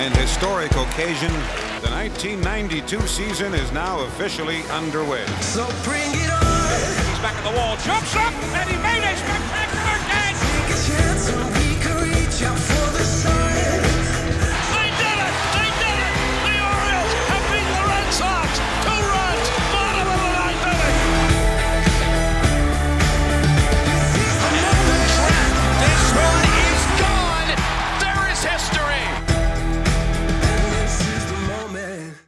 and historic occasion, the 1992 season is now officially underway. So bring it on. He's back at the wall, jumps up, and he made a spectacular catch. Take a chance and we can reach out for the sun. They did it! They did it! The Orioles have beaten the Red Sox. 2 runs, bottom of the 9th inning. And the track, this one is gone. There is history. This is the moment.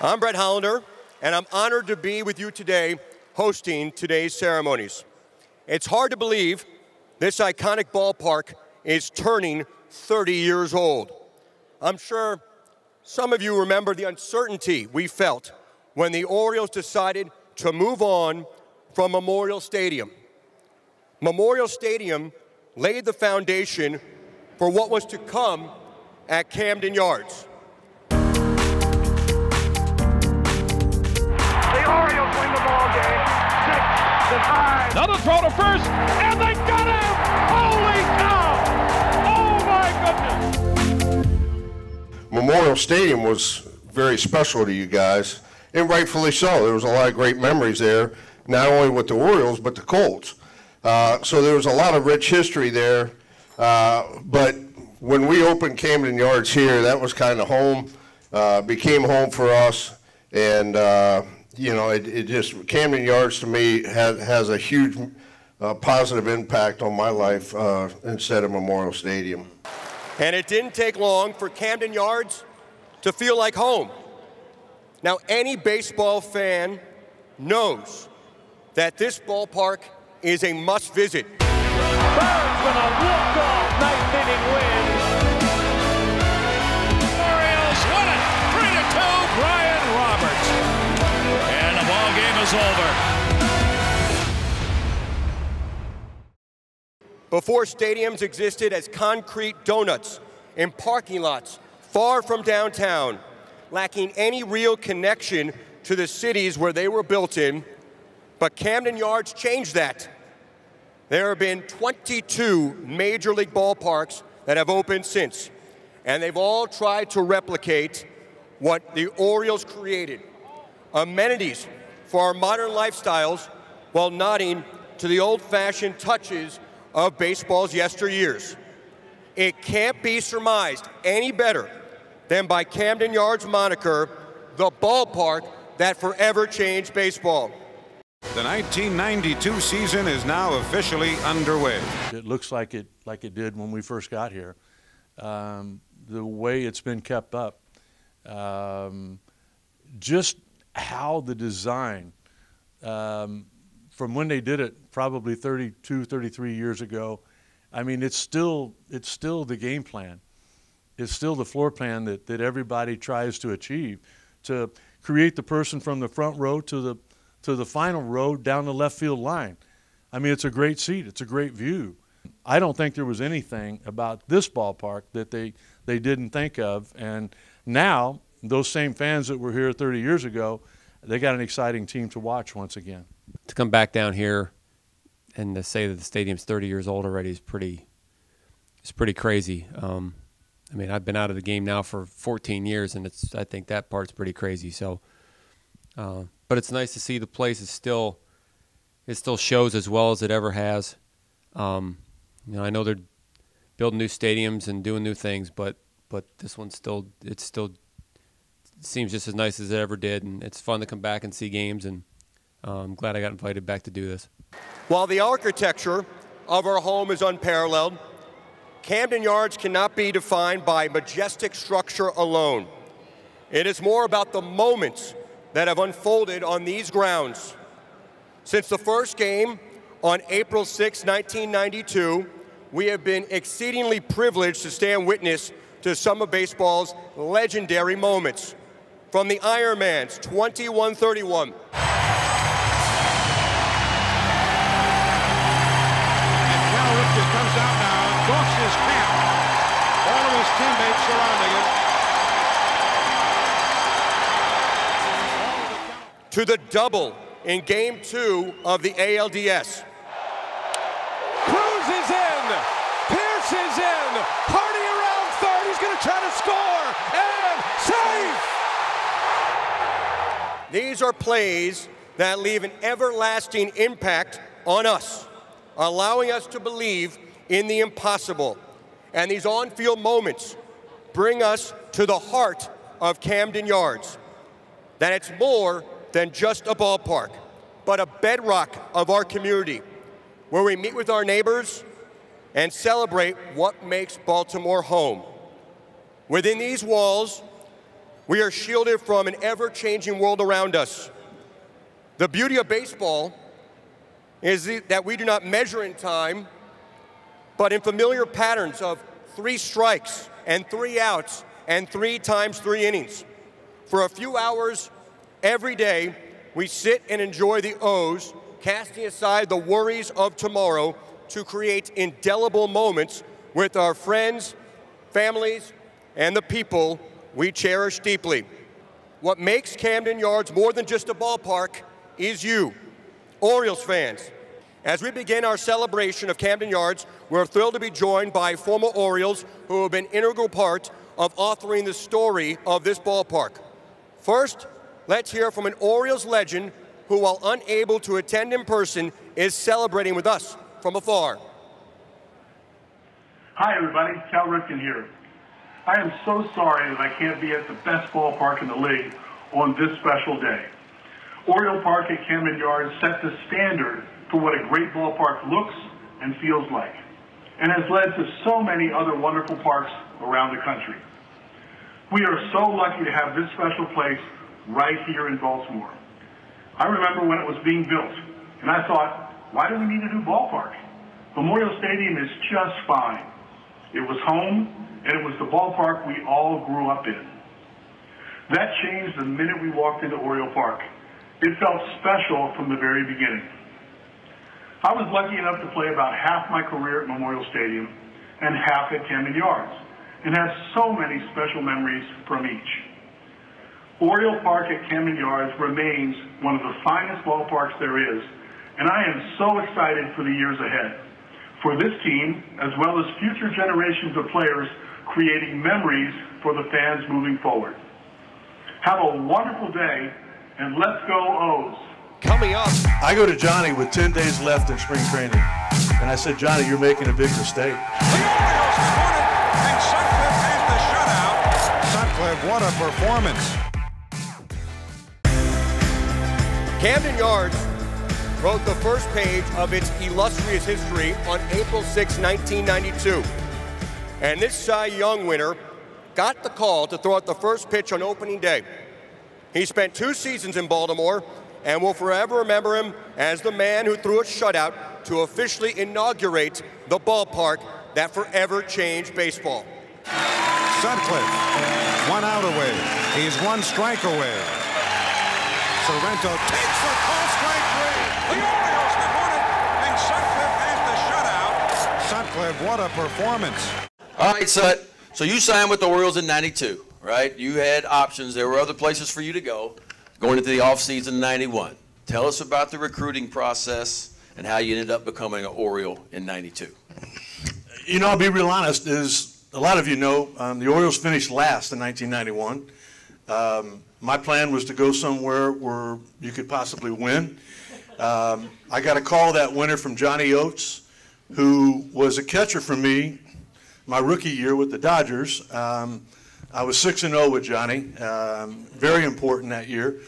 I'm Brett Hollander, and I'm honored to be with you today hosting today's ceremonies. It's hard to believe this iconic ballpark is turning 30 years old. I'm sure some of you remember the uncertainty we felt when the Orioles decided to move on from Memorial Stadium. Memorial Stadium laid the foundation for what was to come at Camden Yards. The Orioles win the ball game, 6-5. Another throw to first, and they got him! Holy cow! Oh my goodness! Memorial Stadium was very special to you guys, and rightfully so. There was a lot of great memories there, not only with the Orioles, but the Colts. So there was a lot of rich history there, but when we opened Camden Yards here, that was kind of home, became home for us, and you know, it just, Camden Yards to me has a huge positive impact on my life instead of Memorial Stadium. And it didn't take long for Camden Yards to feel like home. Now, any baseball fan knows that this ballpark is a must visit. Burns with a walk-off 9th inning win. Orioles win it, 3-2, Brian Roberts. And the ball game is over. Before stadiums existed as concrete donuts in parking lots far from downtown, lacking any real connection to the cities where they were built in, but Camden Yards changed that. There have been 22 major league ballparks that have opened since, and they've all tried to replicate what the Orioles created. Amenities for our modern lifestyles while nodding to the old-fashioned touches of baseball's yesteryears. It can't be surmised any better than by Camden Yards' moniker, the ballpark that forever changed baseball. The 1992 season is now officially underway. It looks like it did when we first got here. The way it's been kept up, just how the design, from when they did it probably 32, 33 years ago, I mean, it's still the game plan. It's still the floor plan that everybody tries to achieve, to create the person from the front row to the final row down the left field line. I mean, it's a great seat. It's a great view. I don't think there was anything about this ballpark that they didn't think of. And now, those same fans that were here 30 years ago, they got an exciting team to watch once again. To come back down here and to say that the stadium's 30 years old already is pretty crazy. I mean, I've been out of the game now for 14 years, and I think that part's pretty crazy. So, but it's nice to see the place it still shows as well as it ever has. You know, I know they're building new stadiums and doing new things, but this one still seems just as nice as it ever did, and it's fun to come back and see games, and I'm glad I got invited back to do this. While the architecture of our home is unparalleled, Camden Yards cannot be defined by majestic structure alone. It is more about the moments that have unfolded on these grounds. Since the first game on April 6, 1992, we have been exceedingly privileged to stand witness to some of baseball's legendary moments. From the Ironman's 21-31. Comes out now, doffs his cap. All of his teammates surrounding him. To the double in Game 2 of the ALDS. Cruz is in. Pierce is in. Hardy around third. He's going to try to score. These are plays that leave an everlasting impact on us, allowing us to believe in the impossible. And these on-field moments bring us to the heart of Camden Yards, that it's more than just a ballpark, but a bedrock of our community, where we meet with our neighbors and celebrate what makes Baltimore home. Within these walls, we are shielded from an ever-changing world around us. The beauty of baseball is that we do not measure in time, but in familiar patterns of 3 strikes and 3 outs and 3 times 3 innings. For a few hours every day, we sit and enjoy the O's, casting aside the worries of tomorrow to create indelible moments with our friends, families, and the people we cherish deeply. What makes Camden Yards more than just a ballpark is you, Orioles fans. As we begin our celebration of Camden Yards, we're thrilled to be joined by former Orioles who have been an integral part of authoring the story of this ballpark. First, let's hear from an Orioles legend who, while unable to attend in person, is celebrating with us from afar. Hi everybody, Cal Ripken here. I am so sorry that I can't be at the best ballpark in the league on this special day. Oriole Park at Camden Yards set the standard for what a great ballpark looks and feels like, and has led to so many other wonderful parks around the country. We are so lucky to have this special place right here in Baltimore. I remember when it was being built, and I thought, why do we need a new ballpark? Memorial Stadium is just fine. It was home, and it was the ballpark we all grew up in. That changed the minute we walked into Oriole Park. It felt special from the very beginning. I was lucky enough to play about half my career at Memorial Stadium and half at Camden Yards, and have so many special memories from each. Oriole Park at Camden Yards remains one of the finest ballparks there is, and I am so excited for the years ahead, for this team, as well as future generations of players creating memories for the fans moving forward. Have a wonderful day, and let's go O's. Coming up, I go to Johnny with 10 days left in spring training, and I said, Johnny, you're making a big mistake. The Orioles have won it, and Sutcliffe has the shutout. Sutcliffe, what a performance. Camden Yards wrote the first page of its illustrious history on April 6, 1992. And this Cy Young winner got the call to throw out the first pitch on opening day. He spent 2 seasons in Baltimore, and we'll forever remember him as the man who threw a shutout to officially inaugurate the ballpark that forever changed baseball. Sutcliffe, 1 out away. He's 1 strike away. Sorrento takes a call, strike 3. The Orioles have won it, and Sutcliffe has the shutout. Sutcliffe, what a performance. All right, Sut. So you signed with the Orioles in '92, right? You had options. There were other places for you to go going into the offseason in '91. Tell us about the recruiting process and how you ended up becoming an Oriole in '92. You know, I'll be real honest, as a lot of you know, the Orioles finished last in 1991. My plan was to go somewhere where you could possibly win. I got a call that winter from Johnny Oates, who was a catcher for me my rookie year with the Dodgers. I was 6-0 with Johnny, very important that year.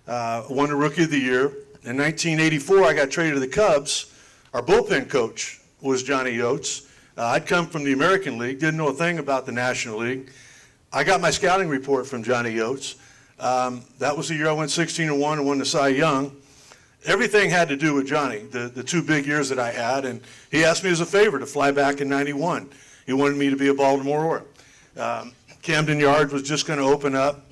Won the Rookie of the Year. In 1984, I got traded to the Cubs. Our bullpen coach was Johnny Oates. I'd come from the American League, didn't know a thing about the National League. I got my scouting report from Johnny Oates. That was the year I went 16-1 and won the Cy Young. Everything had to do with Johnny, the 2 big years that I had, and he asked me as a favor to fly back in '91. He wanted me to be a Baltimore Oriole. Camden Yards was just going to open up.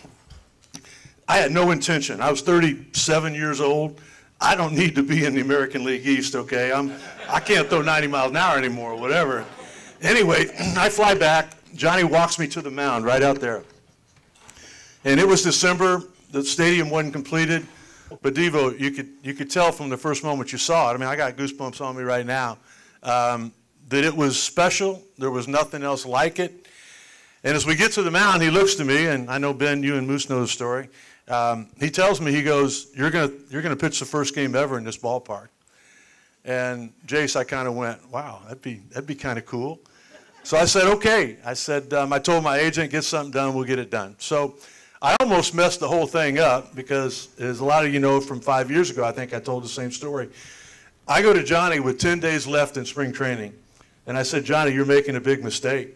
I had no intention. I was 37 years old. I don't need to be in the American League East, okay? I can't throw 90 miles an hour anymore, whatever. Anyway, I fly back. Johnny walks me to the mound right out there. And it was December. The stadium wasn't completed. But Devo, you could tell from the first moment you saw it. I mean, I got goosebumps on me right now. That it was special. There was nothing else like it. And as we get to the mound, he looks to me, and I know, Ben, you and Moose know the story. He tells me, he goes, you're gonna pitch the first game ever in this ballpark. And Jace, I kind of went, wow, that'd be kind of cool. So I said, okay. I said, I told my agent, get something done, we'll get it done. So I almost messed the whole thing up because, as a lot of you know from 5 years ago, I think I told the same story. I go to Johnny with 10 days left in spring training. And I said, Johnny, you're making a big mistake.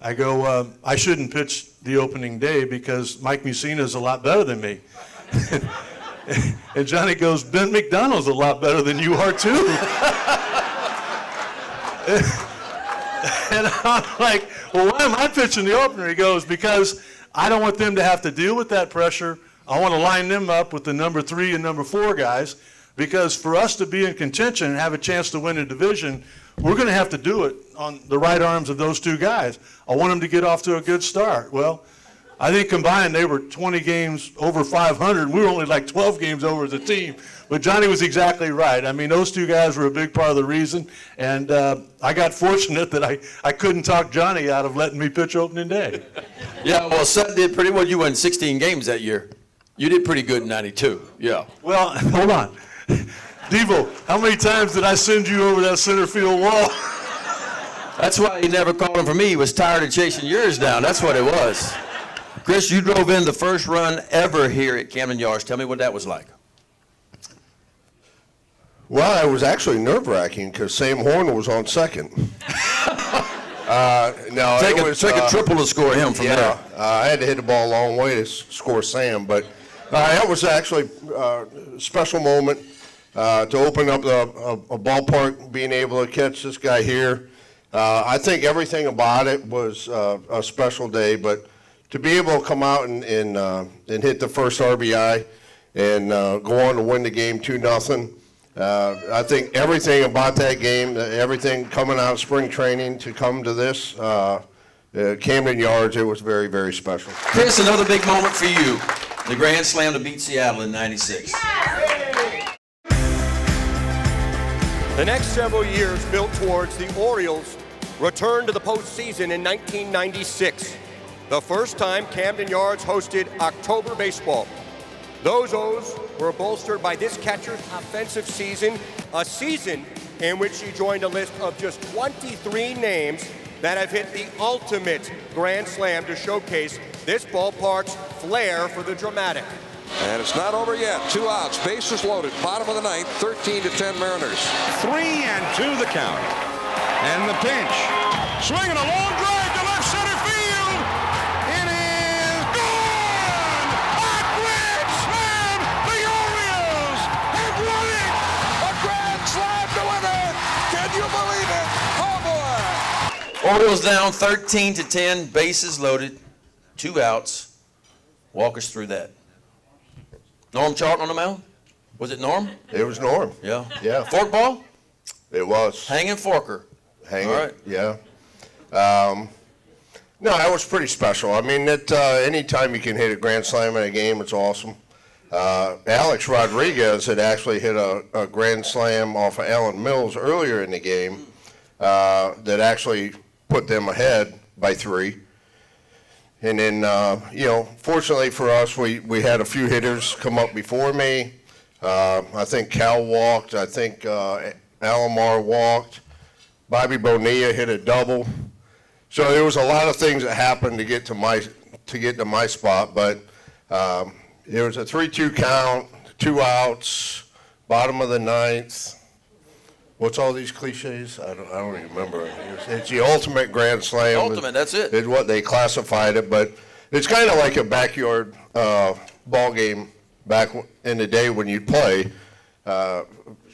I go, I shouldn't pitch the opening day because Mike Mussina is a lot better than me. And Johnny goes, Ben McDonald's a lot better than you are too. And I'm like, well, why am I pitching the opener? He goes, because I don't want them to have to deal with that pressure. I want to line them up with the number 3 and number 4 guys, because for us to be in contention and have a chance to win a division, we're going to have to do it on the right arms of those 2 guys. I want them to get off to a good start. Well, I think combined they were 20 games over 500. We were only like 12 games over as a team. But Johnny was exactly right. I mean, those 2 guys were a big part of the reason. And I got fortunate that I couldn't talk Johnny out of letting me pitch opening day. Yeah, well, Sutton did pretty well. You won 16 games that year. You did pretty good in 92. Yeah. Well, hold on. Devo, how many times did I send you over that center field wall? That's why he never called him for me. He was tired of chasing yours down. That's what it was. Chris, you drove in the first run ever here at Camden Yards. Tell me what that was like. Well, it was actually nerve-wracking because Sam Horn was on second. No, take it was a triple to score him from there. I had to hit the ball a long way to score Sam, but that was actually a special moment to open up a ballpark, being able to catch this guy here. I think everything about it was a special day, but to be able to come out and hit the first RBI and go on to win the game 2-0. I think everything about that game, everything coming out of spring training to come to this, Camden Yards, it was very, very special. Chris, another big moment for you, the grand slam to beat Seattle in '96. The next several years built towards the Orioles' return to the postseason in 1996, the first time Camden Yards hosted October baseball. Those O's were bolstered by this catcher's offensive season, a season in which he joined a list of just 23 names that have hit the ultimate grand slam to showcase this ballpark's flair for the dramatic. And it's not over yet. 2 outs, bases loaded, bottom of the 9th, 13-10 Mariners. 3-2 the count. And the pinch. Swinging a long drive to left center field. It is gone! A grand slam! The Orioles have won it! A grand slam to win it! Can you believe it? Oh boy! Orioles down 13-10, bases loaded, 2 outs. Walk us through that. Norm Charlton on the mound? Was it Norm? It was Norm. Yeah. Yeah. Forkball? It was. Hanging forker. Hanging. All right. Yeah. No, that was pretty special. I mean, anytime you can hit a grand slam in a game, it's awesome. Alex Rodriguez had actually hit a grand slam off of Alan Mills earlier in the game that actually put them ahead by 3. And then, fortunately for us, we had a few hitters come up before me. I think Cal walked. I think Alomar walked. Bobby Bonilla hit a double. So there was a lot of things that happened to get to my spot. But it was a 3-2 count, 2 outs, bottom of the 9th. What's all these cliches? I don't even remember. It's the ultimate grand slam. Ultimate, that's it. Is what they classified it, but it's kind of like a backyard ball game back in the day when you'd play.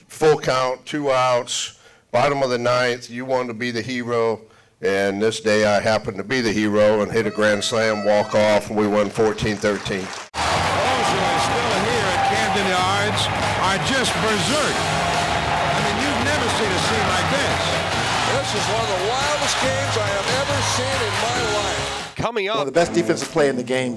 Full count, 2 outs, bottom of the 9th. You wanted to be the hero, and this day I happened to be the hero and hit a grand slam, walk off, and we won 14-13. Those who are still here at Camden Yards are just berserk. Seen a scene like this. This is one of the wildest games I have ever seen in my life. Coming up, one of the best defensive play in the game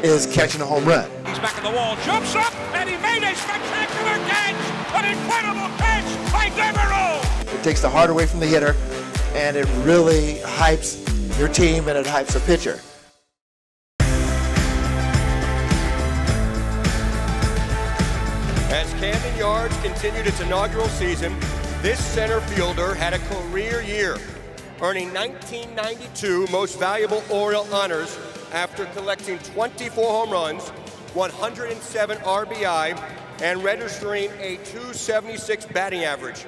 is catching a home run. He's back at the wall, jumps up, and he made a spectacular catch! An incredible catch by Devereaux! It takes the heart away from the hitter, and it really hypes your team and it hypes a pitcher. As Camden Yards continued its inaugural season, this center fielder had a career year, earning 1992 Most Valuable Oriole honors after collecting 24 home runs, 107 RBI, and registering a .276 batting average.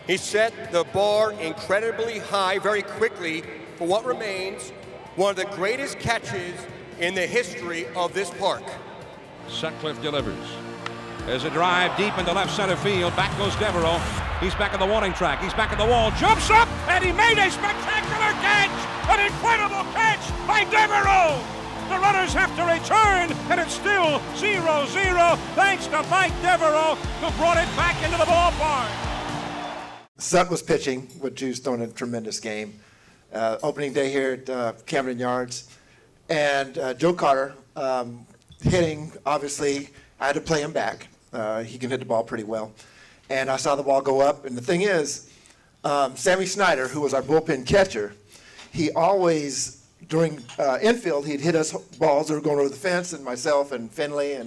He set the bar incredibly high very quickly for what remains one of the greatest catches in the history of this park. Sutcliffe delivers. There's a drive deep into left center field. Back goes Devereaux. He's back on the warning track. He's back at the wall. Jumps up, and he made a spectacular catch! An incredible catch by Devereaux! The runners have to return, and it's still 0-0 thanks to Mike Devereaux, who brought it back into the ballpark. Sut was pitching, which he was throwing a tremendous game. Opening day here at Camden Yards. And Joe Carter hitting, obviously, I had to play him back. He can hit the ball pretty well. And I saw the ball go up. And the thing is, Sammy Snyder, who was our bullpen catcher, he always, during infield, he'd hit us balls that were going over the fence, and myself and Finley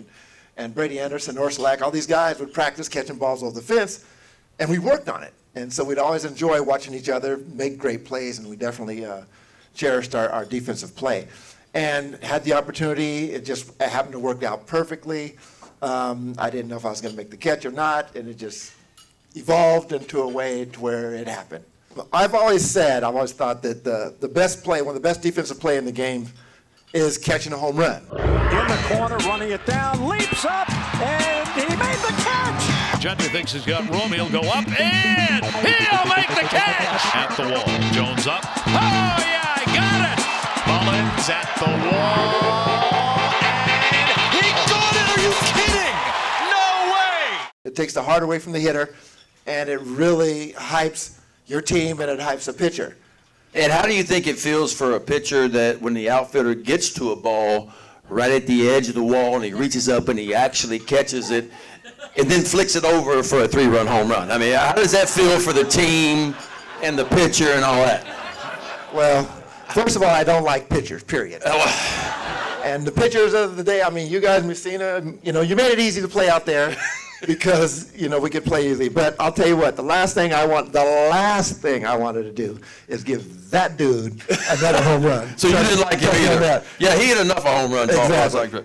and Brady Anderson, Orslack, all these guys would practice catching balls over the fence, and we worked on it. And so we'd always enjoy watching each other make great plays, and we definitely cherished our defensive play. And had the opportunity, it happened to work out perfectly. I didn't know if I was going to make the catch or not, and it just evolved into a way to where it happened. I've always thought that the best play, one of the best defensive play in the game is catching a home run. In the corner, running it down, leaps up, and he made the catch. Gentry thinks he's got room. He'll go up, and he'll make the catch. At the wall. Jones up. Oh, yeah, I got it. Mullins at the wall, and he got it. Are you kidding? No way. It takes the heart away from the hitter, and it really hypes your team, and it hypes a pitcher. And how do you think it feels for a pitcher that when the outfielder gets to a ball right at the edge of the wall and he reaches up and he actually catches it and then flicks it over for a 3-run home run? I mean, how does that feel for the team and the pitcher and all that? Well, first of all, I don't like pitchers, period. And the pitchers of the day, I mean, you guys, Messina, you made it easy to play out there because, we could play easy. But I'll tell you what, the last thing I wanted to do is give that dude another home run. So you didn't like him either? Yeah, he hit enough of home runs. Exactly.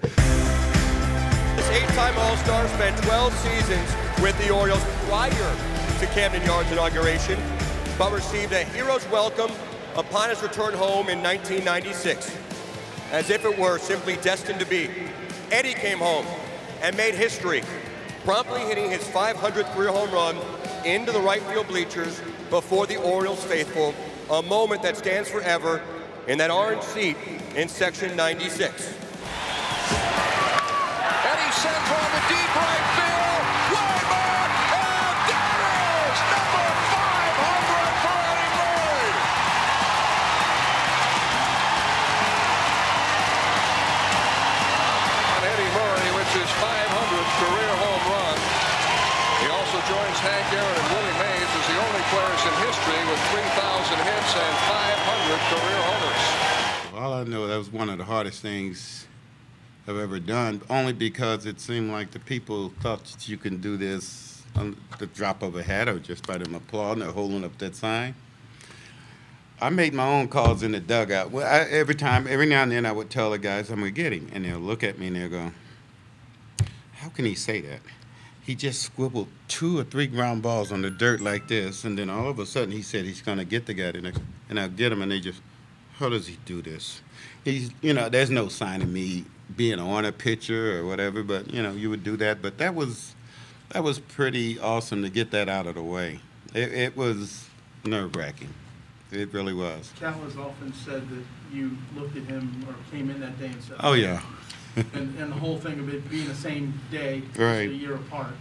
This 8-time All-Star spent 12 seasons with the Orioles prior to Camden Yards' inauguration, but received a hero's welcome upon his return home in 1996. As if it were simply destined to be, Eddie came home and made history, promptly hitting his 500th career home run into the right field bleachers before the Orioles faithful, a moment that stands forever in that orange seat in Section 96. Eddie sends on the deep right field. Way back, and there is number 500 for Eddie Murray. And Eddie Murray with his 500th career home run. He also joins Hank Aaron and Willie Mays as the only players in history with 3,000 hits and 500 career homers. All I know, that was one of the hardest things I've ever done, only because it seemed like the people thought that you can do this on the drop of a hat or just by them applauding or holding up that sign. I made my own calls in the dugout. Well, every now and then I would tell the guys I'm going to get him, and they'll look at me and they'll go, how can he say that? He just scribbled 2 or 3 ground balls on the dirt like this, and then all of a sudden he said he's going to get the guy the next, and I'll get him, and they just, how does he do this? He's, there's no sign of me being on a pitcher or whatever, but, you would do that. But that was pretty awesome to get that out of the way. It was nerve-wracking. It really was. Cal has often said that you looked at him or came in that day and said, oh, yeah. and the whole thing of it being the same day, right, a year apart.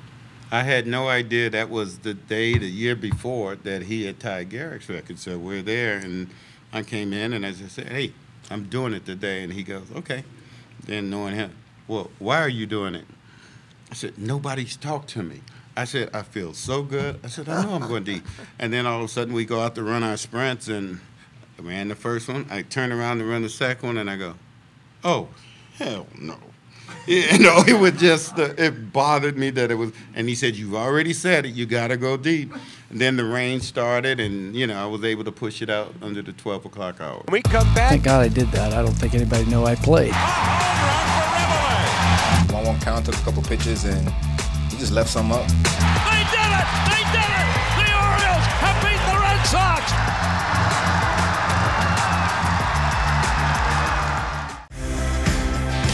I had no idea that was the day, the year before, that he had tied Garrick's record. So we're there, and I came in, and as I said, hey, I'm doing it today. And he goes, okay. Then knowing him, well, why are you doing it? I said, nobody's talked to me. I said, I feel so good. I said, I know I'm going to eat. And then all of a sudden we go out to run our sprints, and I ran the first one. I turn around to run the second one, and I go, oh, hell no. You know, it was just, it bothered me that it was, and he said, you've already said it, you got to go deep. And then the rain started, and, you know, I was able to push it out under the 12 o'clock hour. We come back. Thank God I did that. I don't think anybody knew I played. 1-1 count, took a couple pitches, and he just left some up. They did it! They did it! The Orioles have beat the Red Sox!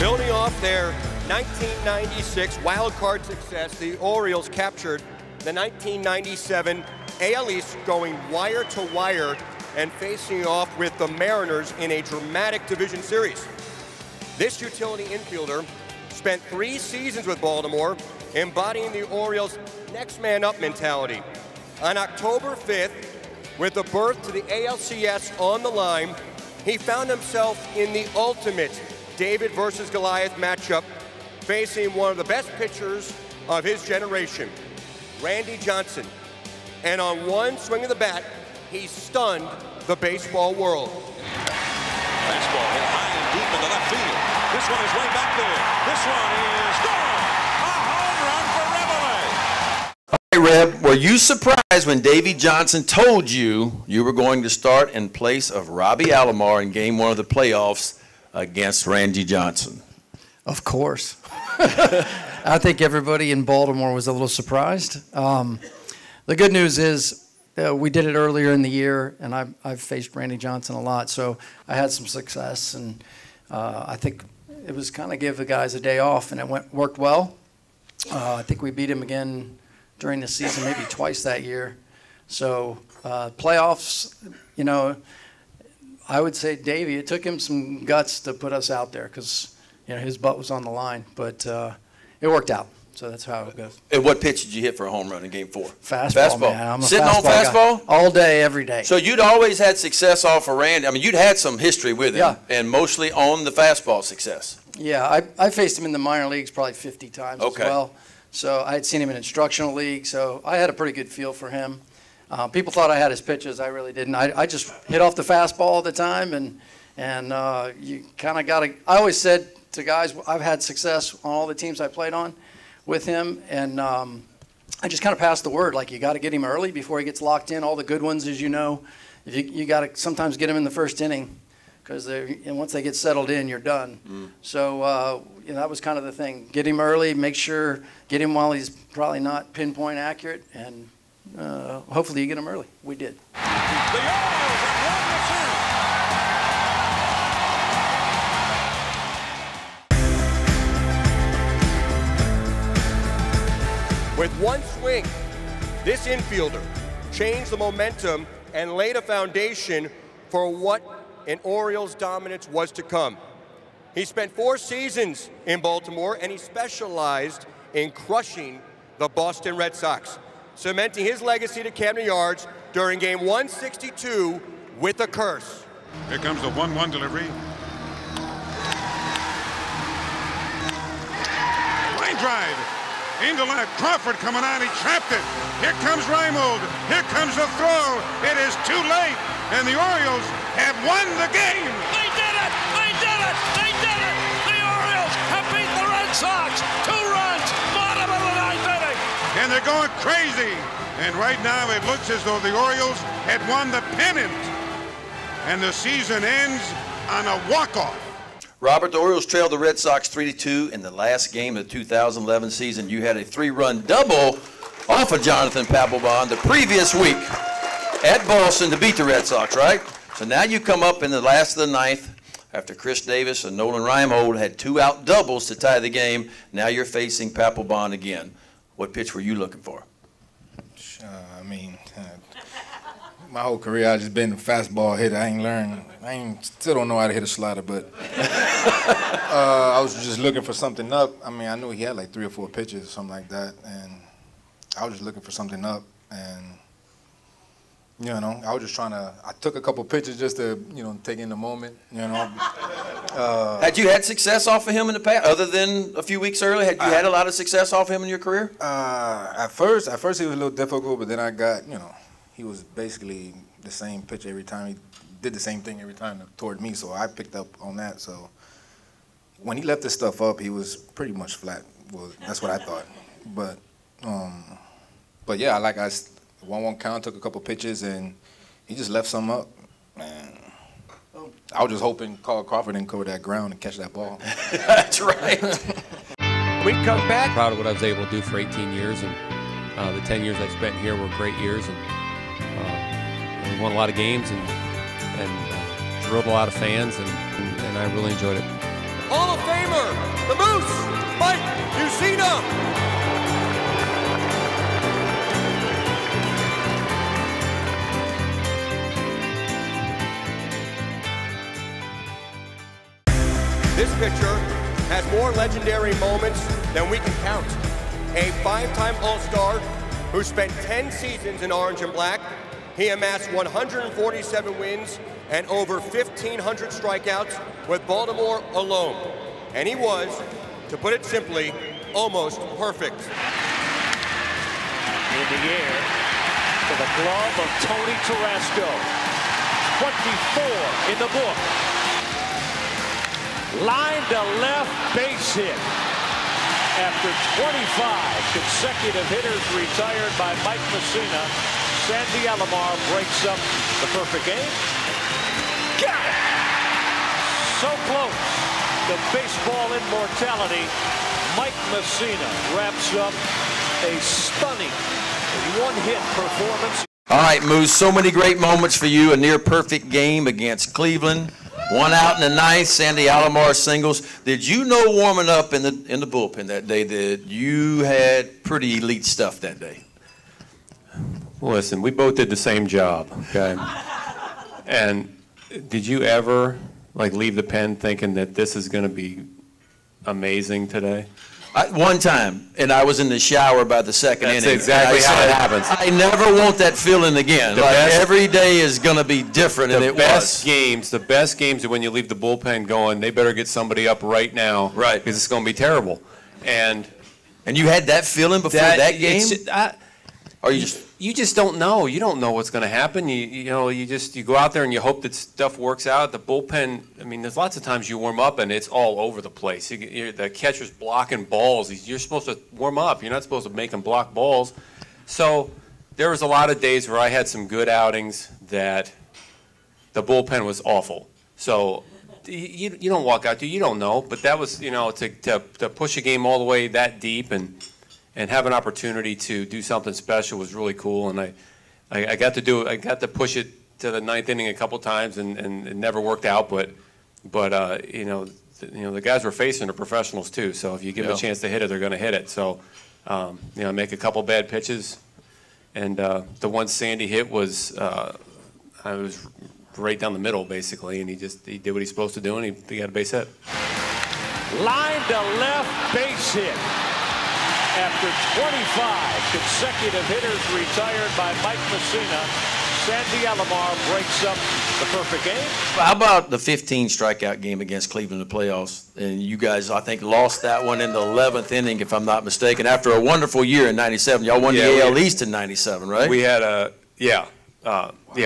Building off their 1996 wild card success, the Orioles captured the 1997 AL East, going wire to wire and facing off with the Mariners in a dramatic division series. This utility infielder spent 3 seasons with Baltimore, embodying the Orioles' next man up mentality. On October 5th, with the berth to the ALCS on the line, he found himself in the ultimate David versus Goliath matchup, facing one of the best pitchers of his generation, Randy Johnson. And on one swing of the bat, he stunned the baseball world. Fastball hit high and deep into left field. This one is way back there. This one is gone. A home run for Reveille. All right, Reb, were you surprised when Davey Johnson told you you were going to start in place of Robbie Alomar in Game 1 of the playoffs against Randy Johnson? Of course. I think everybody in Baltimore was a little surprised. The good news is we did it earlier in the year, and I've faced Randy Johnson a lot, so I had some success, and I think it was kind of give the guys a day off, and it worked well. I think we beat him again during the season, maybe twice that year. So playoffs, you know, I would say Davey, it took him some guts to put us out there because, you know, his butt was on the line, but it worked out. So that's how it goes. And what pitch did you hit for a home run in Game 4? Fastball, man. I'm a Sitting on fastball? Guy. All day, every day. So you'd always had success off of Randy. I mean, you'd had some history with him, yeah, and mostly on the fastball success. Yeah, I faced him in the minor leagues probably 50 times as well. So I had seen him in instructional league, so I had a pretty good feel for him. People thought I had his pitches. I really didn't. I just hit off the fastball all the time, and you kind of got to – I always said to guys, I've had success on all the teams I played on with him, and I just kind of passed the word. Like, you got to get him early before he gets locked in. All the good ones, as you know, you got to sometimes get him in the first inning because once they get settled in, you're done. So you know, that was kind of the thing. Get him early, make sure, get him while he's probably not pinpoint accurate, and hopefully you get him early. We did. The Orioles have won the series. With one swing, this infielder changed the momentum and laid a foundation for what an Orioles dominance was to come. He spent 4 seasons in Baltimore, and he specialized in crushing the Boston Red Sox, cementing his legacy to Camden Yards during Game 162 with a curse. Here comes the 1-1 delivery. Line drive. Into left, Crawford coming on, he trapped it. Here comes Reimold, here comes the throw. It is too late, and the Orioles have won the game. They did it! They did it! They did it! The Orioles have beat the Red Sox. 2 runs, bottom of the 9th inning. And they're going crazy. And right now it looks as though the Orioles had won the pennant. And the season ends on a walk-off. Robert, the Orioles trailed the Red Sox 3-2 in the last game of the 2011 season. You had a 3-run double off of Jonathan Papelbon the previous week at Boston to beat the Red Sox, right? So now you come up in the last of the 9th after Chris Davis and Nolan Reimold had 2 out doubles to tie the game. Now you're facing Papelbon again. What pitch were you looking for? I mean, my whole career I just been a fastball hitter. I ain't learned. Still don't know how to hit a slider, but I was just looking for something up. I mean, I knew he had like 3 or 4 pitches or something like that, and I was just looking for something up, and you know, I was just trying to. I took a couple pitches just to, you know, take in the moment. You know. Had you had success off of him in the past, other than a few weeks earlier? Had you had a lot of success off him in your career? At first he was a little difficult, but then I got, you know, he was basically the same pitch every time. He did the same thing every time toward me, so I picked up on that. So when he left this stuff up, he was pretty much flat. Well, that's what I thought. But yeah, like 1-1 count, took a couple pitches, and he just left some up. Man, I was just hoping Carl Crawford didn't cover that ground and catch that ball. That's right. We come back. Proud of what I was able to do for 18 years, and the 10 years I've spent here were great years, and we won a lot of games and drilled a lot of fans, and I really enjoyed it. Hall of Famer, the Moose, Mike Mussina. This pitcher has more legendary moments than we can count. A 5-time All-Star who spent 10 seasons in orange and black. He amassed 147 wins and over 1,500 strikeouts with Baltimore alone. And he was, to put it simply, almost perfect. In the air to the glove of Tony Tarasco. 24 in the book. Line to left, base hit. After 25 consecutive hitters retired by Mike Mussina, Sandy Alomar breaks up the perfect game. Got it! So close to baseball immortality. Mike Mussina wraps up a stunning one-hit performance. All right, Moose, so many great moments for you. A near-perfect game against Cleveland. 1 out in the ninth, Sandy Alomar singles. Did you know warming up in the bullpen that day that you had pretty elite stuff that day? Well, listen, we both did the same job, okay? And did you ever leave the pen thinking that this is going to be amazing today? One time, and I was in the shower by the second inning. That's exactly how it happens. I never want that feeling again. Every day is going to be different, and it was. The best games are when you leave the bullpen going, they better get somebody up right now. Right. Because it's going to be terrible. And you had that feeling before that game? Or you just don't know. You don't know what's going to happen. You go out there and you hope that stuff works out. The bullpen, I mean, there's lots of times you warm up and it's all over the place. The catcher's blocking balls. You're supposed to warm up. You're not supposed to make them block balls. So there was a lot of days where I had some good outings that the bullpen was awful. So you don't walk out there. You don't know. But that was, to push a game all the way that deep and have an opportunity to do something special was really cool, and I got to push it to the ninth inning a couple times, and it never worked out. But the guys we're facing are professionals too. So if you give them a chance to hit it, they're going to hit it. So make a couple bad pitches, and the one Sandy hit was I was right down the middle basically, and he did what he's supposed to do, and he got a base hit. Line to left, base hit. After 25 consecutive hitters retired by Mike Mussina, Sandy Alomar breaks up the perfect game. How about the 15 strikeout game against Cleveland in the playoffs? And you guys, I think, lost that one in the 11th inning, if I'm not mistaken. After a wonderful year in '97, y'all won the AL East in '97, right? We had we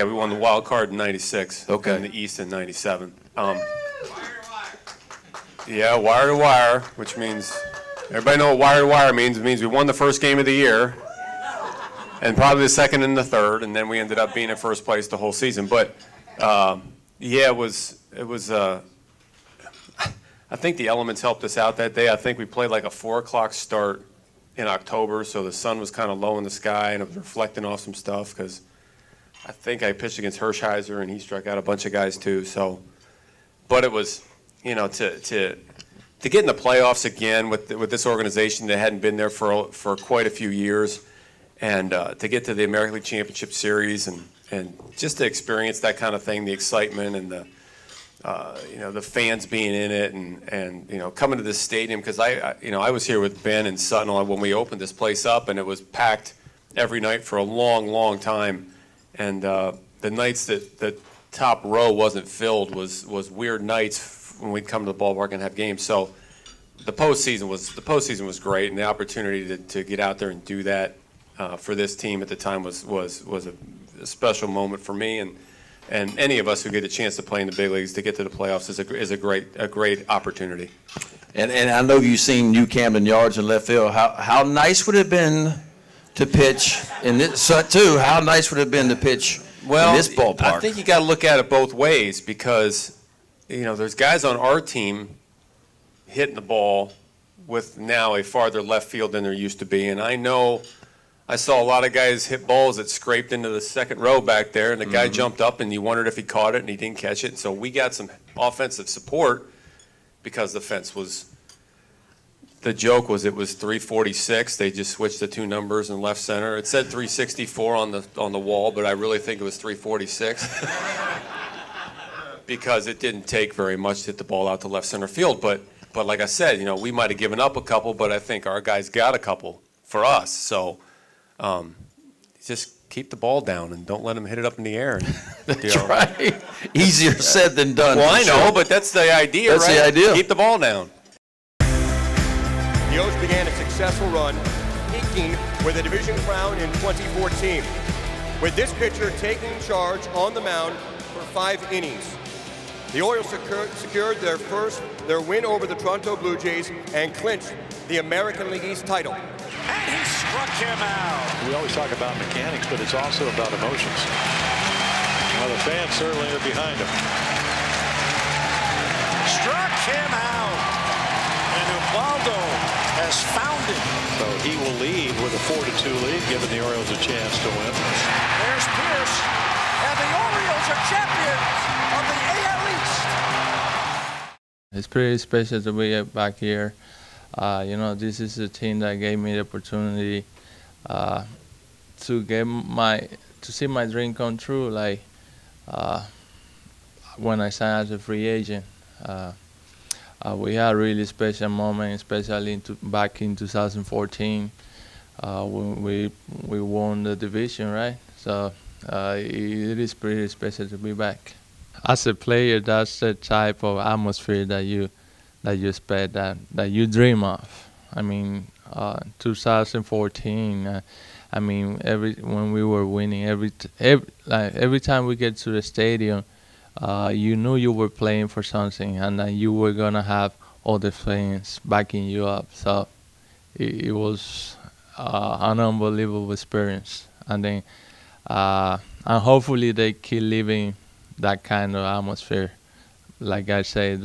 won the wild card in '96. Okay. And the East in '97. Yeah, wire to wire, which means. Everybody know what wire to wire means. It means we won the first game of the year, and probably the second and the third, and then we ended up being in first place the whole season. But it was. I think the elements helped us out that day. I think we played like a 4:00 start in October, so the sun was kind of low in the sky, and it was reflecting off some stuff because I think I pitched against Hershiser, and he struck out a bunch of guys too. So, but it was, to get in the playoffs again with this organization that hadn't been there for quite a few years, and to get to the American League Championship Series and just to experience that kind of thing, the excitement and the fans being in it and coming to this stadium, because I was here with Ben and Sutton when we opened this place up, and it was packed every night for a long time, and the nights that the top row wasn't filled was weird nights when we'd come to the ballpark and have games. So the postseason was great, and the opportunity to get out there and do that for this team at the time was a special moment for me. And And any of us who get a chance to play in the big leagues to get to the playoffs is a great opportunity. And I know you've seen New Camden Yards in left field. How nice would it have been to pitch in this too? How nice would it have been to pitch in this ballpark? I think you got to look at it both ways because, there's guys on our team hitting the ball with now a farther left field than there used to be, and I saw a lot of guys hit balls that scraped into the second row back there, and the guy jumped up, and you wondered if he caught it, and he didn't catch it. And so we got some offensive support because the fence was – the joke was it was 346. They just switched the two numbers in left center. It said 364 on the wall, but I really think it was 346 because it didn't take very much to hit the ball out to left center field. But like I said, we might have given up a couple, but I think our guys got a couple for us. So – just keep the ball down and don't let them hit it up in the air. That's right. Easier said than done. Well, I know, but that's the idea, That's right? the idea. Keep the ball down. The O's began a successful run, peaking with a division crown in 2014, with this pitcher taking charge on the mound for 5 innings. The Orioles secured their win over the Toronto Blue Jays and clinched the American League East title. And he struck him out. We always talk about mechanics, but it's also about emotions. Well, the fans certainly are behind him. Struck him out. And Ubaldo has found it. So he will lead with a 4-2 lead, giving the Orioles a chance to win. There's Pierce, and the Orioles are champions of the AL East. It's pretty special to be back here. This is a team that gave me the opportunity to see my dream come true. Like when I signed as a free agent, we had a really special moment, especially back in 2014 when we won the division, right? So it is pretty special to be back. As a player, that's the type of atmosphere that you expect, that you dream of. 2014. When we were winning, every time we get to the stadium, you knew you were playing for something, and that you were gonna have all the fans backing you up. So it was an unbelievable experience, and then and hopefully they keep living that kind of atmosphere. Like I say,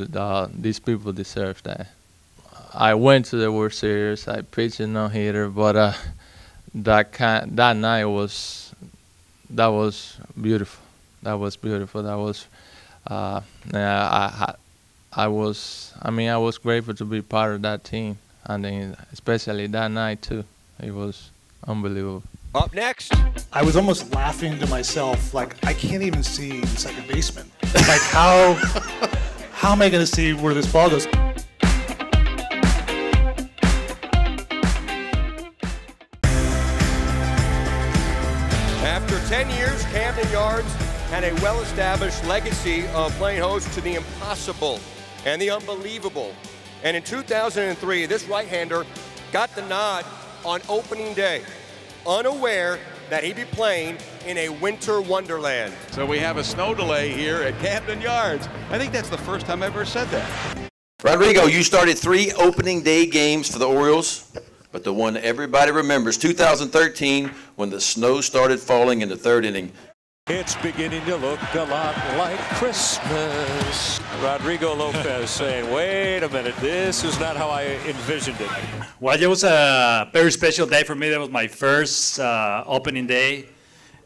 these people deserve that. I went to the World Series. I pitched a no-hitter, but that night was beautiful. That was beautiful. That was I was grateful to be part of that team, and then especially that night too. It was unbelievable. Up next, I was almost laughing to myself, like I can't even see the second baseman. Like how am I going to see where this ball goes? After 10 years, Camden Yards had a well-established legacy of playing host to the impossible and the unbelievable. And in 2003, this right-hander got the nod on opening day, unaware that he'd be playing in a winter wonderland. So we have a snow delay here at Camden Yards. I think that's the first time I've ever said that. Rodrigo, you started 3 opening day games for the Orioles, but the one everybody remembers, 2013, when the snow started falling in the 3rd inning. It's beginning to look a lot like Christmas. Rodrigo Lopez saying, wait a minute, this is not how I envisioned it. Well, it was a very special day for me. That was my first opening day.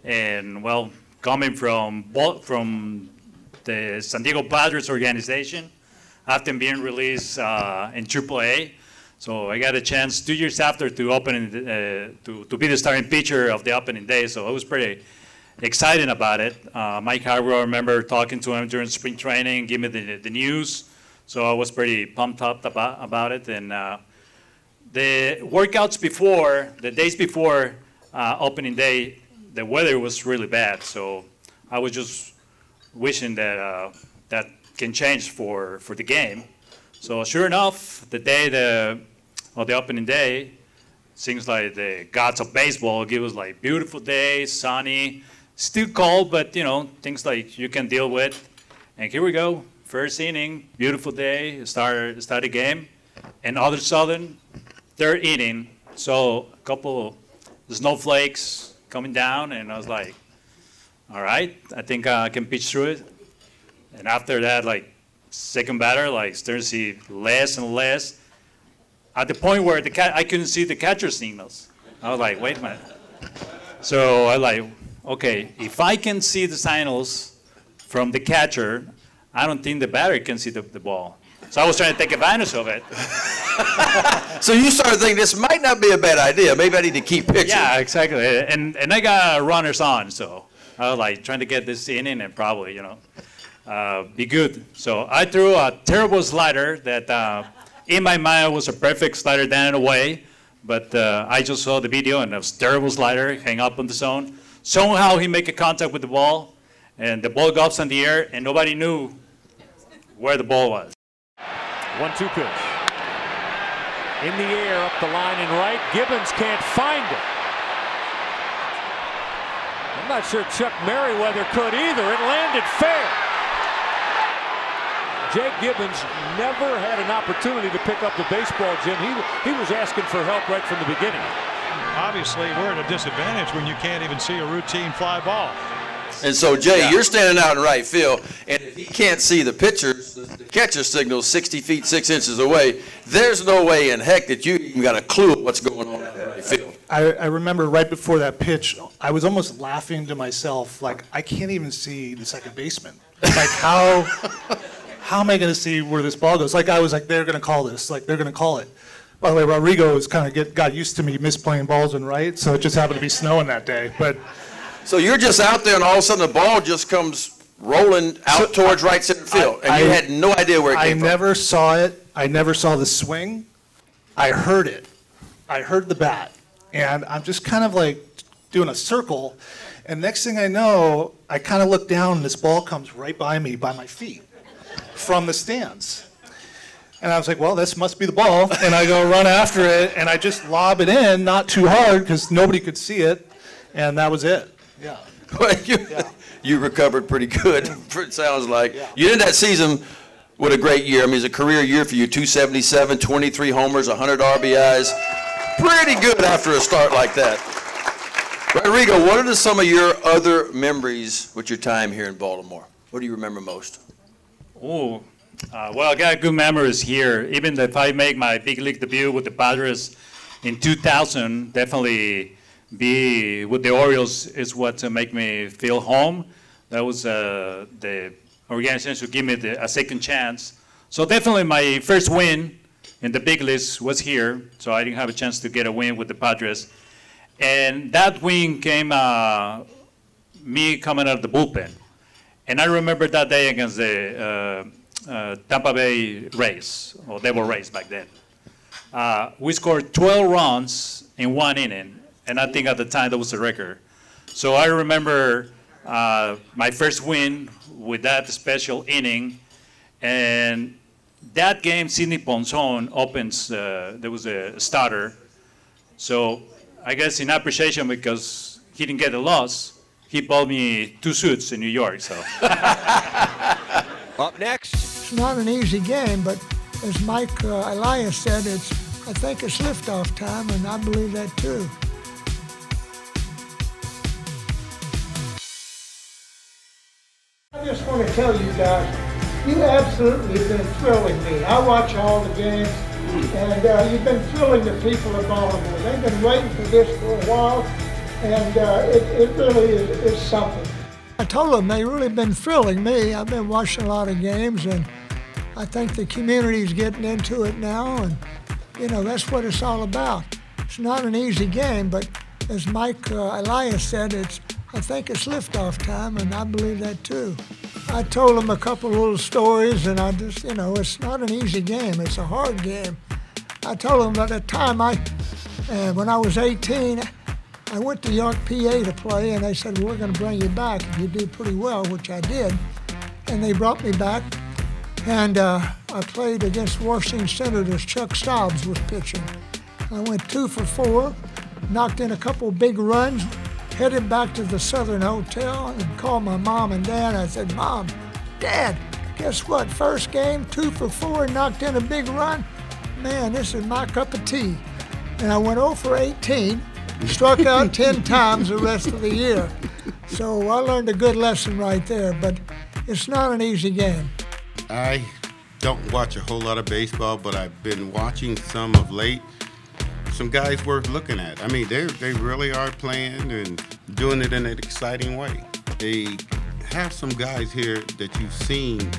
And, well, coming from the San Diego Padres organization, after being released in AAA. So I got a chance 2 years after to open to be the starting pitcher of the opening day. So I was pretty excited about it. Mike Hargrove, I remember talking to him during spring training, give me the news. So I was pretty pumped up about it. And the workouts before, the days before opening day, the weather was really bad. So I was just wishing that that can change for the game. So sure enough, the day of the opening day, seems like the gods of baseball give us like beautiful day, sunny, Still cold, but things like you can deal with. And here we go, first inning, beautiful day, start the game, and all of a sudden, third inning, so a couple snowflakes coming down, and I was like, all right, I think I can pitch through it. And after that, like second batter, like starting to see less and less. At the point where I couldn't see the catcher signals. I was like, wait a minute. So I like, okay, if I can see the signals from the catcher, I don't think the batter can see the ball. So I was trying to take advantage of it. So you started thinking this might not be a bad idea. Maybe I need to keep pitching. Yeah, exactly. And I got runners on, so I was like trying to get this inning and probably, be good. So I threw a terrible slider that in my mind was a perfect slider down and away, but I just saw the video and it was a terrible slider, hang up on the zone. Somehow he made a contact with the ball, and the ball goes in the air, and nobody knew where the ball was. 1-2 pitch. In the air, up the line and right. Gibbons can't find it. I'm not sure Chuck Merriweather could either. It landed fair. Jake Gibbons never had an opportunity to pick up the baseball, Jim. He was asking for help right from the beginning. Obviously, we're at a disadvantage when you can't even see a routine fly ball. And so, Jay, you're standing out in right field, and if he can't see the pitcher, the catcher signal's 60 feet 6 inches away. There's no way in heck that you even got a clue what's going on out in right field. I remember right before that pitch, I was almost laughing to myself, like, I can't even see the second baseman. Like, how am I going to see where this ball goes? Like, I was like, they're going to call this. Like, they're going to call it. By the way, Rodrigo was kind of got used to me misplaying balls in right, so it just happened to be snowing that day. But so you're just out there, and all of a sudden the ball just comes rolling out towards right center field, and you had no idea where it came from. I never saw it. I never saw the swing. I heard it. I heard the bat, and I'm just kind of like doing a circle, and next thing I know, I kind of look down, and this ball comes right by me, by my feet, from the stands. And I was like, well, this must be the ball. And I go run after it, and I just lob it in, not too hard, because nobody could see it, and that was it. Yeah. Well, you recovered pretty good, it sounds like. Yeah. You ended that season with a great year. I mean, it's a career year for you, 277, 23 homers, 100 RBIs. Pretty good after a start like that. Rodrigo, what are some of your other memories with your time here in Baltimore? What do you remember most? Oh. Well, I got good memories here. Even if I make my big league debut with the Padres in 2000, definitely be with the Orioles is what make me feel home. That was the organization who gave me a second chance. So definitely my first win in the big leagues was here. So I didn't have a chance to get a win with the Padres. And that win came me coming out of the bullpen. And I remember that day against the Tampa Bay Rays, or they were Rays back then. We scored 12 runs in 1 inning, and I think at the time that was a record. So I remember my first win with that special inning, and that game, Sidney Ponzon opens, there was a starter. So I guess in appreciation, because he didn't get a loss, he bought me 2 suits in New York. So. Up next. It's not an easy game, but as Mike Elias said, I think it's liftoff time, and I believe that too. I just want to tell you guys, you absolutely have been thrilling me. I watch all the games, and you've been thrilling the people of Baltimore. They've been waiting for this for a while, and it really is something. I told them they've really been thrilling me. I've been watching a lot of games, and I think the community's getting into it now, and that's what it's all about. It's not an easy game, but as Mike Elias said, I think it's liftoff time, and I believe that too. I told them a couple little stories, and I just, it's not an easy game. It's a hard game. I told them at the time, when I was 18, I went to York, PA to play, and they said, we're going to bring you back if you do pretty well, which I did. And they brought me back, and I played against Washington Senators. Chuck Stobbs was pitching. I went 2 for 4, knocked in a couple big runs, headed back to the Southern Hotel and called my mom and dad. I said, Mom, Dad, guess what? First game, 2 for 4, knocked in a big run. Man, this is my cup of tea. And I went 0 for 18, struck out 10 times the rest of the year. So I learned a good lesson right there, but it's not an easy game. I don't watch a whole lot of baseball, but I've been watching some of late. Some guys worth looking at. I mean, they really are playing and doing it in an exciting way. They have some guys here that you've seen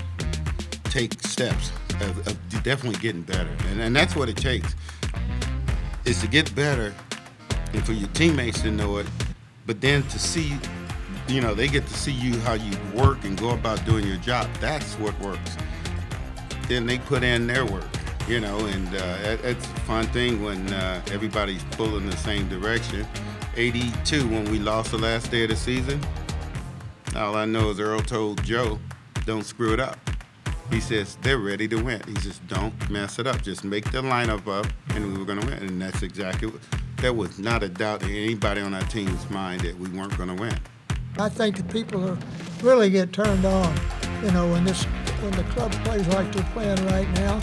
take steps of definitely getting better. And that's what it takes, is to get better and for your teammates to know it, but then to see, you know, they get to see you, how you work and go about doing your job. That's what works. Then they put in their work, you know, and it's a fun thing when everybody's pulling the same direction. 82, when we lost the last day of the season, all I know is Earl told Joe, don't screw it up. He says, they're ready to win. He says, don't mess it up. Just make the lineup up, and we were going to win. And that's exactly what, there was not a doubt in anybody on our team's mind that we weren't going to win. I think the people are really get turned on, you know, when the club plays like they're playing right now.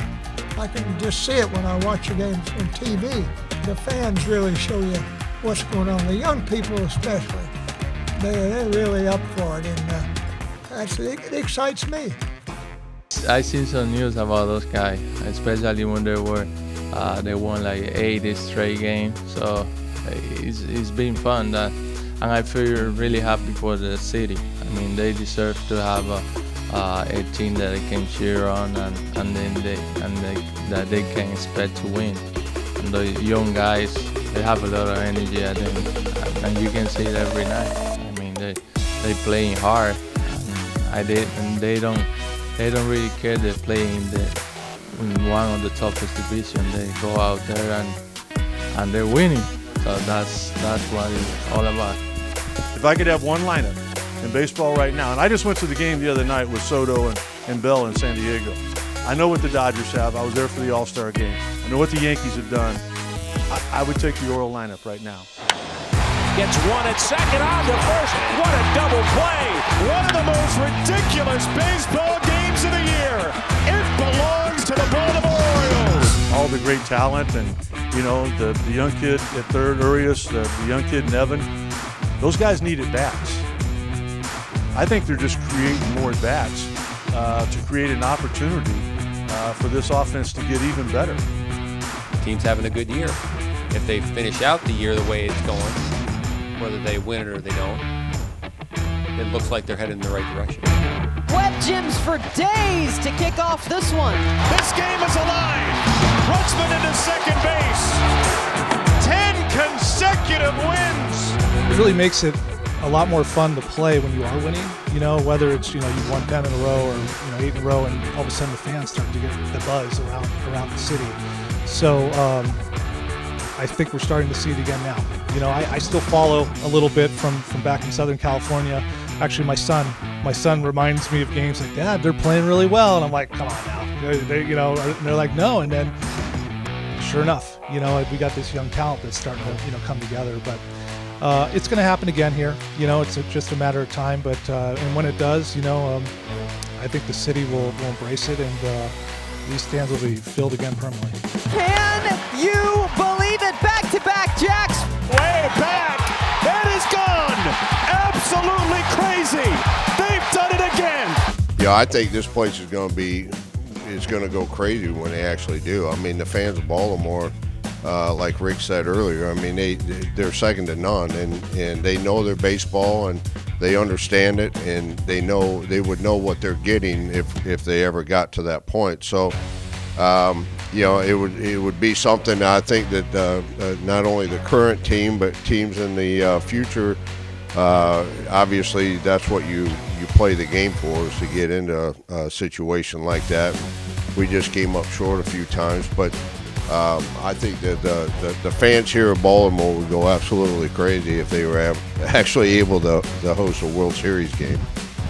I can just see it when I watch the games on TV. The fans really show you what's going on. The young people especially, they're really up for it, and it excites me. I seen some news about those guys, especially when they won like 80 straight games. So it's been fun, and I feel really happy for the city. I mean, they deserve to have a team that they can cheer on, and that they can expect to win. And the young guys, they have a lot of energy, I think, and you can see it every night. I mean, they playing hard, and they don't really care. They play in one of the toughest divisions. They go out there and they're winning. So that's what it's all about. If I could have one lineup in baseball right now, and I just went to the game the other night with Soto and Bell in San Diego. I know what the Dodgers have. I was there for the All-Star game. I know what the Yankees have done. I would take the Oriole lineup right now. Gets one at second, on to first. What a double play. One of the most ridiculous baseball games of the year. It belongs to the Baltimore Orioles. All the great talent, and you know, the young kid at third, Urias, the young kid Nevin, those guys need at-bats. I think they're just creating more at-bats to create an opportunity for this offense to get even better. Team's having a good year. If they finish out the year the way it's going, whether they win it or they don't, it looks like they're headed in the right direction. Web gyms for days to kick off this one. This game is alive. Rutzman into second base. 10 consecutive wins. It really makes it a lot more fun to play when you are winning. You know, whether it's, you know, you've won 10 in a row or, you know, 8 in a row, and all of a sudden the fans start to get the buzz around the city. So I think we're starting to see it again now. You know, I still follow a little bit from back in Southern California. Actually, my son reminds me of games like, Dad, they're playing really well, and I'm like, come on now, you know, and they're like, no, and then sure enough, you know, we got this young talent that's starting to, you know, come together. But it's going to happen again here. You know, it's just a matter of time. But and when it does, you know, I think the city will embrace it, and these stands will be filled again permanently. Can you believe it? Back-to-back jacks. Way back. That is gone. Absolutely crazy. They've done it again. Yeah, I think this place is going to go crazy when they actually do. I mean, the fans of Baltimore, like Rick said earlier, I mean, they're second to none, and they know their baseball, and they understand it, and they would know what they're getting if they ever got to that point. So, you know, it would be something I think that not only the current team, but teams in the future, obviously that's what you play the game for, is to get into a situation like that. We just came up short a few times, but I think that the fans here in Baltimore would go absolutely crazy if they were actually able to host a World Series game.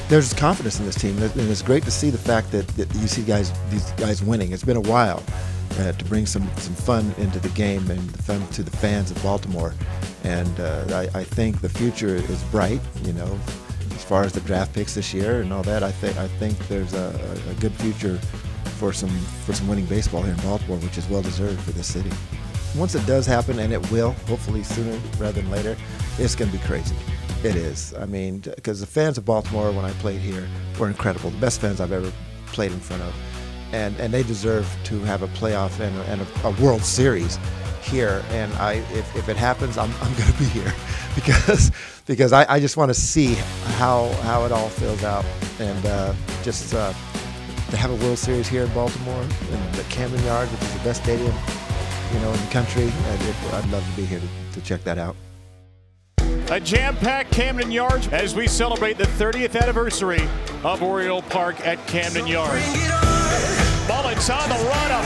There's confidence in this team, and it's great to see the fact that you see these guys winning. It's been a while, to bring some fun into the game and fun to the fans of Baltimore. And I think the future is bright, as far as the draft picks this year and all that. I think there's a good future for some winning baseball here in Baltimore, which is well deserved for this city. Once it does happen, and it will, hopefully sooner rather than later, it's going to be crazy. It is. I mean, because the fans of Baltimore, when I played here, were incredible. The best fans I've ever played in front of. And they deserve to have a playoff and a World Series here. And if it happens, I'm going to be here because I just want to see how it all fills out. And just to have a World Series here in Baltimore, in the Camden Yards, which is the best stadium in the country, I'd love to be here to check that out. A jam-packed Camden Yards as we celebrate the 30th anniversary of Oriole Park at Camden Yards. Mullen's on the run, a